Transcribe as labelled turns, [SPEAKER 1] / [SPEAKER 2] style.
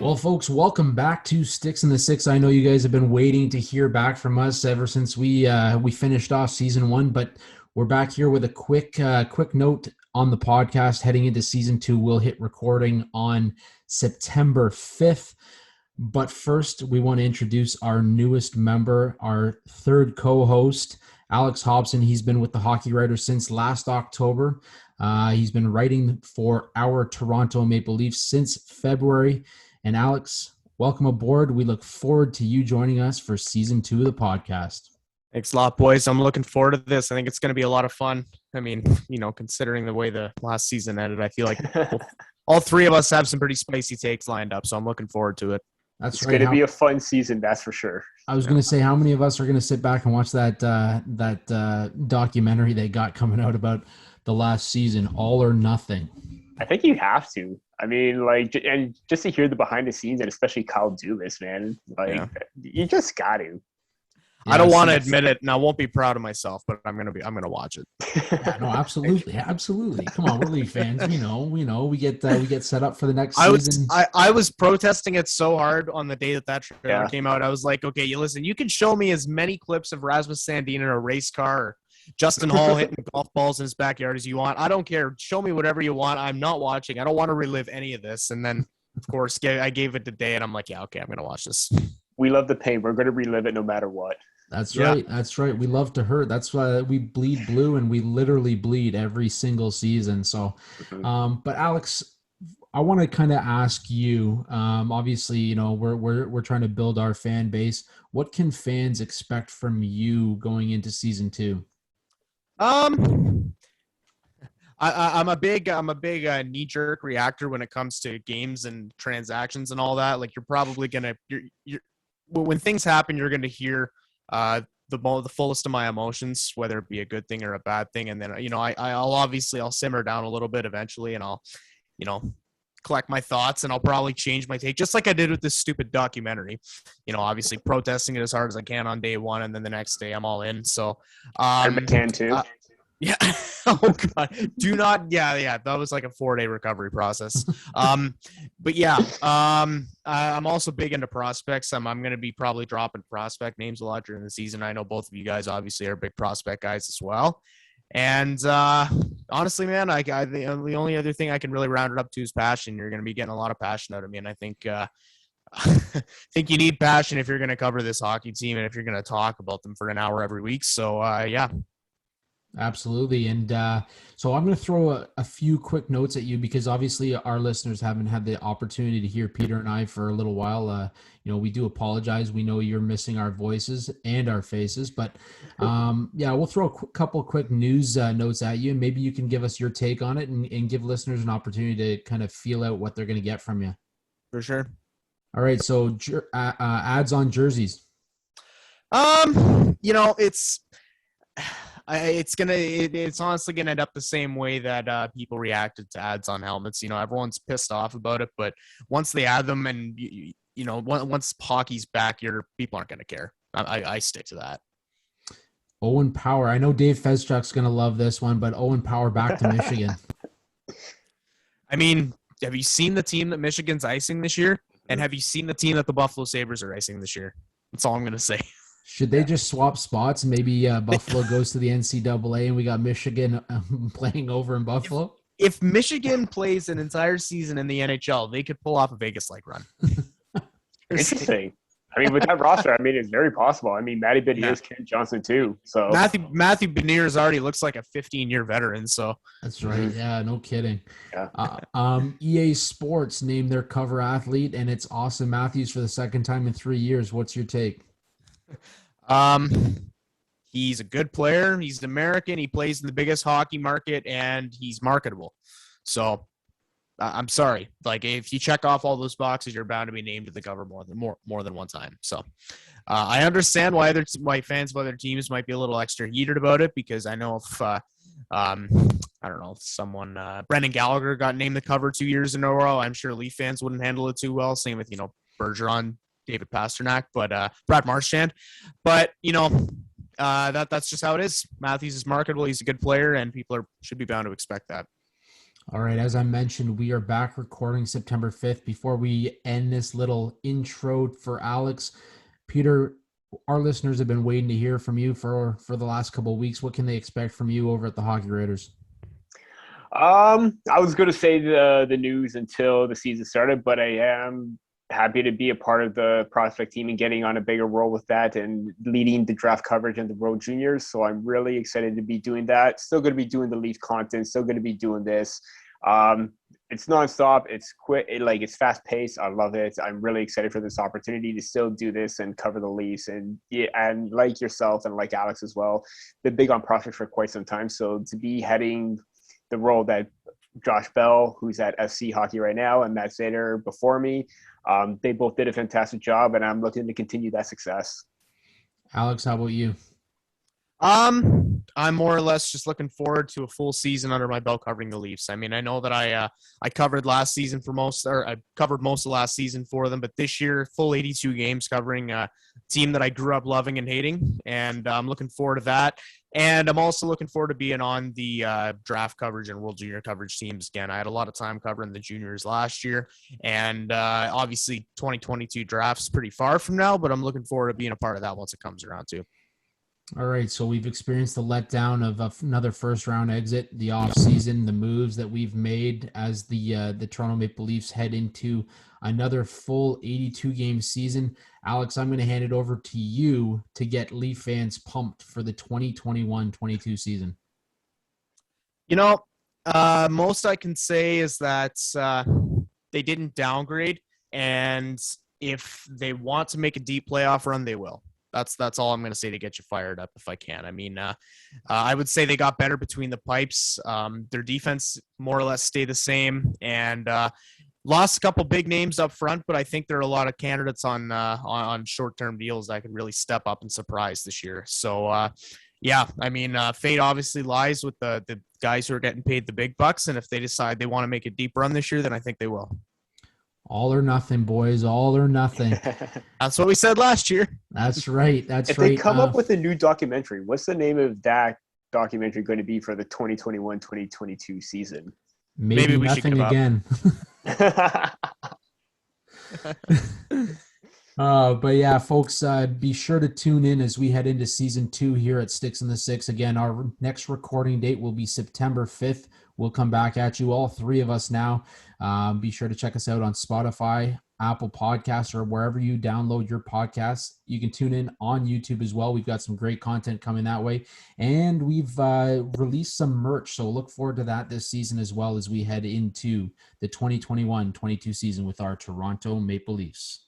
[SPEAKER 1] Well, folks, welcome back to Sticks in the Six. I know you guys have been waiting to hear back from us ever since we finished off season one, but we're back here with a quick note on the podcast heading into season two. We'll hit recording on September 5th. But first, we want to introduce our newest member, our third co-host, Alex Hobson. He's been with the Hockey Writers since last October. He's been writing for our Toronto Maple Leafs since February. And Alex, welcome aboard. We look forward to you joining us for season 2 of the podcast.
[SPEAKER 2] Thanks a lot, boys. I'm looking forward to this. I think it's going to be a lot of fun. I mean, considering the way the last season ended, I feel like all three of us have some pretty spicy takes lined up, so I'm looking forward to it.
[SPEAKER 3] It's going to be a fun season, that's for sure.
[SPEAKER 1] I was going to say, how many of us are going to sit back and watch that documentary they got coming out about the last season, All or Nothing?
[SPEAKER 3] I think you have to. I mean, and just to hear the behind the scenes, and especially Kyle Dubas, man, you just got to.
[SPEAKER 1] Yeah,
[SPEAKER 2] I don't want to admit it, and I won't be proud of myself, but I'm gonna watch it.
[SPEAKER 1] Yeah, no, absolutely. Come on, we're Leaf fans. We know. We get set up for the next season.
[SPEAKER 2] I was protesting it so hard on the day that trailer came out. I was like, okay, you can show me as many clips of Rasmus Sandin in a race car or Justin Hall hitting golf balls in his backyard as you want. I don't care. Show me whatever you want. I'm not watching. I don't want to relive any of this. And then, of course, I gave it the day, and I'm like, yeah, okay, I'm gonna watch this.
[SPEAKER 3] We love the pain. We're gonna relive it no matter what.
[SPEAKER 1] That's right. That's right. We love to hurt. That's why we bleed blue, and we literally bleed every single season. So, but Alex, I want to kind of ask you. Obviously, we're trying to build our fan base. What can fans expect from you going into season 2?
[SPEAKER 2] I'm a big knee-jerk reactor when it comes to games and transactions and all that. Like, you're probably gonna when things happen, you're gonna hear the fullest of my emotions, whether it be a good thing or a bad thing. And then, I'll simmer down a little bit eventually, and I'll, collect my thoughts, and I'll probably change my take, just like I did with this stupid documentary, obviously protesting it as hard as I can on day one. And then the next day I'm all in. So,
[SPEAKER 3] I can too.
[SPEAKER 2] Yeah. Oh God. Do not. Yeah. That was like a 4-day recovery process. But yeah, I'm also big into prospects. I'm going to be probably dropping prospect names a lot during the season. I know both of you guys obviously are big prospect guys as well. And honestly, man, the only other thing I can really round it up to is passion. You're going to be getting a lot of passion out of me. And I think, think you need passion if you're going to cover this hockey team and if you're going to talk about them for an hour every week. So yeah.
[SPEAKER 1] Absolutely. And so I'm going to throw a few quick notes at you, because obviously our listeners haven't had the opportunity to hear Peter and I for a little while. We do apologize. We know you're missing our voices and our faces, but we'll throw a couple quick news notes at you, and maybe you can give us your take on it and give listeners an opportunity to kind of feel out what they're going to get from you.
[SPEAKER 2] For sure.
[SPEAKER 1] All right. So ads on jerseys.
[SPEAKER 2] It's honestly gonna end up the same way that people reacted to ads on helmets. Everyone's pissed off about it, but once they add them, and once hockey's back, people aren't gonna care. I stick to that.
[SPEAKER 1] Owen Power. I know Dave Feschuk's gonna love this one, but Owen Power back to Michigan.
[SPEAKER 2] I mean, have you seen the team that Michigan's icing this year? And have you seen the team that the Buffalo Sabres are icing this year? That's all I'm gonna say.
[SPEAKER 1] Should they just swap spots? Maybe Buffalo goes to the NCAA and we got Michigan playing over in Buffalo?
[SPEAKER 2] If Michigan plays an entire season in the NHL, they could pull off a Vegas-like run.
[SPEAKER 3] Interesting. I mean, with that roster, it's very possible. I mean, Matty Beniers, Kent Johnson too. So
[SPEAKER 2] Matthew Beniers already looks like a 15-year veteran. So
[SPEAKER 1] that's right. Yeah, no kidding.
[SPEAKER 3] Yeah.
[SPEAKER 1] EA Sports named their cover athlete, and it's Auston Matthews for the second time in 3 years. What's your take?
[SPEAKER 2] He's a good player. He's an American. He plays in the biggest hockey market, and he's marketable. So I'm sorry. Like, if you check off all those boxes, you're bound to be named to the cover more than one time. So I understand why fans of other teams might be a little extra heated about it, because I know if I don't know, someone Brendan Gallagher got named the cover 2 years in a row, I'm sure Leaf fans wouldn't handle it too well. Same with Bergeron, David Pasternak, but Brad Marchand. But that's just how it is. Matthews is marketable. He's a good player, and people should be bound to expect that.
[SPEAKER 1] All right, as I mentioned, we are back recording September 5th. Before we end this little intro for Alex, Peter, our listeners have been waiting to hear from you for the last couple of weeks. What can they expect from you over at the Hockey Raiders?
[SPEAKER 3] I was going to say the news until the season started, but I am happy to be a part of the prospect team and getting on a bigger role with that and leading the draft coverage and the World Juniors. So I'm really excited to be doing that. Still going to be doing the Leaf content. Still going to be doing this. It's nonstop. It's quick. It's fast paced. I love it. I'm really excited for this opportunity to still do this and cover the Leafs. And yeah, and like yourself and like Alex as well, been big on prospects for quite some time. So to be heading the role that Josh Bell, who's at SC Hockey right now, and Matt Zader before me, they both did a fantastic job, and I'm looking to continue that success.
[SPEAKER 1] Alex, how about you?
[SPEAKER 2] I'm more or less just looking forward to a full season under my belt covering the Leafs. I mean, I know that I covered last season I covered most of last season for them, but this year, full 82 games covering a team that I grew up loving and hating, and I'm looking forward to that. And I'm also looking forward to being on the draft coverage and World Junior coverage teams again. I had a lot of time covering the juniors last year, and obviously 2022 draft's pretty far from now, but I'm looking forward to being a part of that once it comes around too.
[SPEAKER 1] All right, so we've experienced the letdown of another first-round exit, the offseason, the moves that we've made as the Toronto Maple Leafs head into another full 82-game season. Alex, I'm going to hand it over to you to get Leaf fans pumped for the 2021-22 season.
[SPEAKER 2] You know, most I can say is that they didn't downgrade, and if they want to make a deep playoff run, they will. That's all I'm going to say to get you fired up if I can. I mean, I would say they got better between the pipes. Their defense more or less stayed the same, and lost a couple big names up front, but I think there are a lot of candidates on short-term deals that could really step up and surprise this year. So, yeah, I mean, fate obviously lies with the guys who are getting paid the big bucks, and if they decide they want to make a deep run this year, then I think they will.
[SPEAKER 1] All or nothing, boys. All or nothing.
[SPEAKER 2] That's what we said last year.
[SPEAKER 1] That's right.
[SPEAKER 3] If they come up with a new documentary, what's the name of that documentary going to be for the 2021-2022 season?
[SPEAKER 1] Maybe we nothing again. But yeah, folks, be sure to tune in as we head into season 2 here at Sticks in the Six. Again, our next recording date will be September 5th. We'll come back at you, all three of us now. Be sure to check us out on Spotify, Apple Podcasts, or wherever you download your podcasts. You can tune in on YouTube as well. We've got some great content coming that way. And we've released some merch, so look forward to that this season as well as we head into the 2021-22 season with our Toronto Maple Leafs.